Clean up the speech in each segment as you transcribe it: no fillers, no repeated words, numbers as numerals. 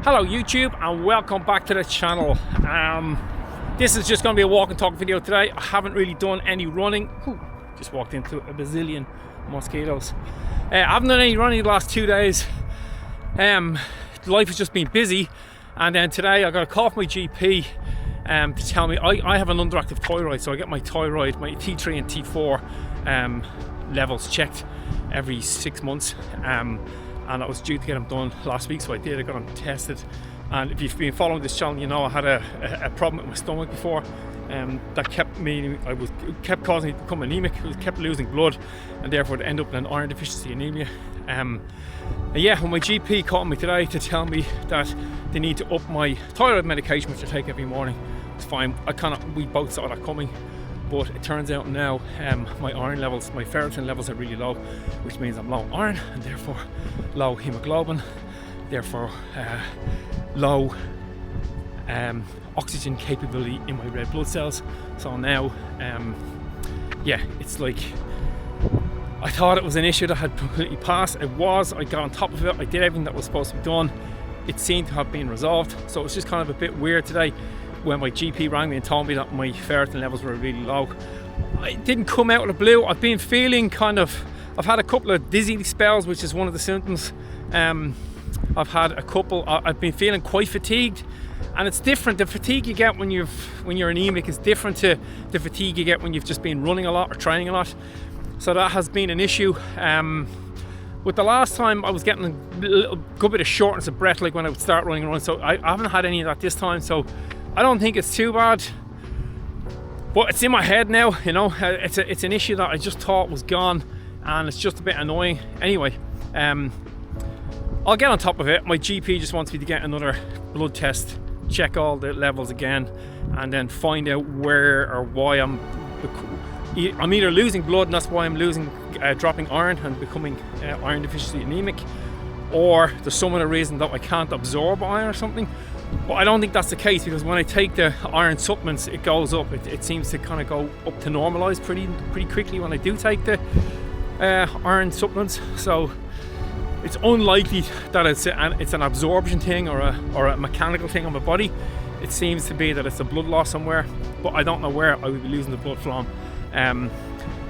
Hello YouTube and welcome back to the channel. This is just going to be a walk and talk video today. I haven't really done any running. Ooh, just walked into a bazillion mosquitoes. I haven't done any running the last 2 days. Life has just been busy, and then today I got a call from my GP to tell me I have an underactive thyroid, so I get my thyroid, my T3 and T4 levels checked every 6 months. And I was due to get them done last week, so I did. I got them tested, and if you've been following this channel, you know I had a problem with my stomach before, that kept causing me to become anemic. It kept losing blood, and therefore to end up in an iron deficiency anemia. Yeah, when my GP called me today to tell me that they need to up my thyroid medication, which I take every morning, it's fine. We both saw that coming. But it turns out now my iron levels, my ferritin levels are really low, which means I'm low iron and therefore low hemoglobin, therefore low oxygen capability in my red blood cells. So now, yeah, it's like I thought it was an issue that had completely passed. It was. I got on top of it. I did everything that was supposed to be done. It seemed to have been resolved. So it's just kind of a bit weird today when my GP rang me and told me that my ferritin levels were really low. It didn't come out of the blue. I've been feeling I've had a couple of dizzy spells, which is one of the symptoms. I've been feeling quite fatigued, and it's different. The fatigue you get when you're anemic is different to the fatigue you get when you've just been running a lot or training a lot. So that has been an issue. With the last time, I was getting a good bit of shortness of breath, like when I would start running around. So I haven't had any of that this time. So I don't think it's too bad, but it's in my head now, you know. It's an issue that I just thought was gone, and it's just a bit annoying. Anyway, I'll get on top of it. My GP just wants me to get another blood test, check all the levels again, and then find out where or why I'm either losing blood, and that's why I'm dropping iron and becoming iron deficiency anemic, or there's some other reason that I can't absorb iron or something. But I don't think that's the case, because when I take the iron supplements, it goes up. It seems to kind of go up to normalize pretty quickly when I do take the iron supplements. So it's unlikely that it's an absorption thing or a mechanical thing on my body. It seems to be that it's a blood loss somewhere, but I don't know where I would be losing the blood from.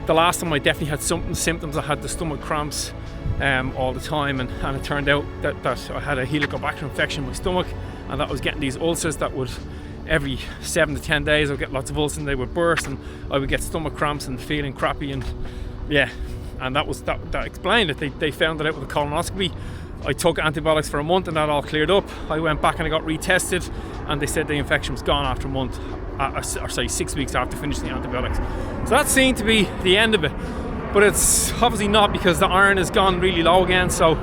The last time I definitely had symptoms. I had the stomach cramps all the time, and it turned out that I had a helicobacter infection in my stomach, and that was getting these ulcers that would, every 7 to 10 days, I would get lots of ulcers and they would burst, and I would get stomach cramps and feeling crappy, and yeah, and that explained it. They found it out with a colonoscopy. I took antibiotics for a month and that all cleared up. I went back and I got retested, and they said the infection was gone after a month, or say 6 weeks after finishing the antibiotics. So that seemed to be the end of it, but it's obviously not, because the iron has gone really low again. So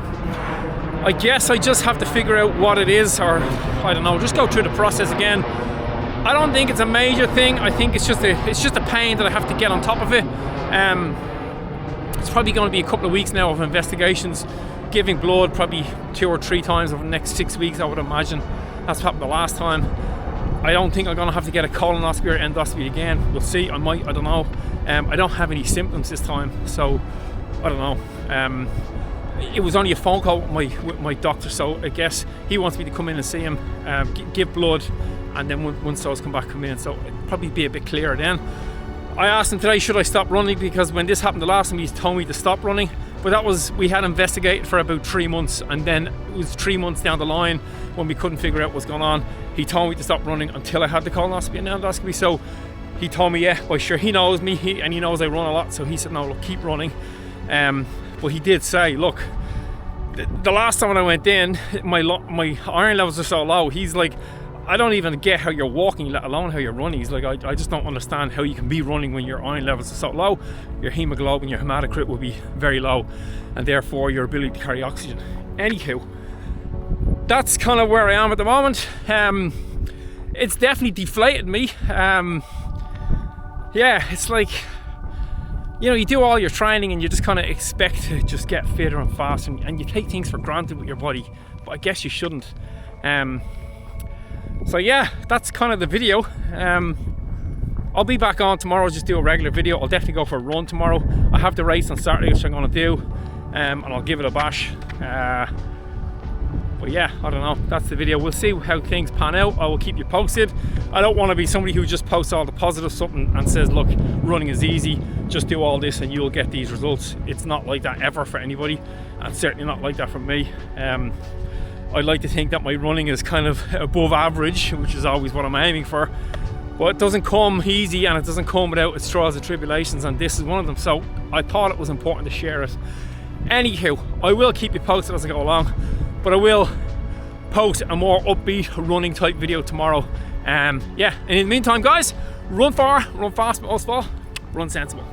I guess I just have to figure out what it is, or I don't know, just go through the process again. I don't think it's a major thing. I think it's just a pain that I have to get on top of it. It's probably going to be a couple of weeks now of investigations, giving blood probably 2 or 3 times over the next 6 weeks, I would imagine. That's what happened the last time. I don't think I'm going to have to get a colonoscopy or endoscopy again. We'll see. I might. I don't know. I don't have any symptoms this time, so I don't know. It was only a phone call with my doctor, so I guess he wants me to come in and see him, give blood, and then once those come in, so it'll probably be a bit clearer then. I asked him today, should I stop running, because when this happened the last time, he told me to stop running, but we had investigated for about 3 months, and then it was 3 months down the line when we couldn't figure out what's going on. He told me to stop running until I had the colonoscopy and endoscopy. So he told me, yeah, well, sure, he knows me, and he knows I run a lot, so he said, no, look, keep running. But he did say, look, the last time when I went in, my iron levels are so low. He's like, I don't even get how you're walking, let alone how you're running. He's like, I just don't understand how you can be running when your iron levels are so low. Your hemoglobin, your hematocrit will be very low, and therefore your ability to carry oxygen. Anywho, that's kind of where I am at the moment. It's definitely deflated me. Yeah, it's like, you know, you do all your training and you just kind of expect to just get fitter and faster, and you take things for granted with your body, but I guess you shouldn't. So yeah, that's kind of the video. I'll be back on tomorrow, just do a regular video. I'll definitely go for a run tomorrow. I have the race on Saturday, which I'm going to do, and I'll give it a bash. But But yeah, I don't know, that's the video. We'll see how things pan out. I will keep you posted. I don't want to be somebody who just posts all the positive stuff and says, look, running is easy, just do all this and you'll get these results. It's not like that ever for anybody, and certainly not like that for me. I'd like to think that my running is kind of above average, which is always what I'm aiming for. But it doesn't come easy, and it doesn't come without its trials and tribulations, and this is one of them. So I thought it was important to share it. Anywho, I will keep you posted as I go along, but I will post a more upbeat running type video tomorrow. Yeah, and in the meantime, guys, run far, run fast, but most of all, run sensible.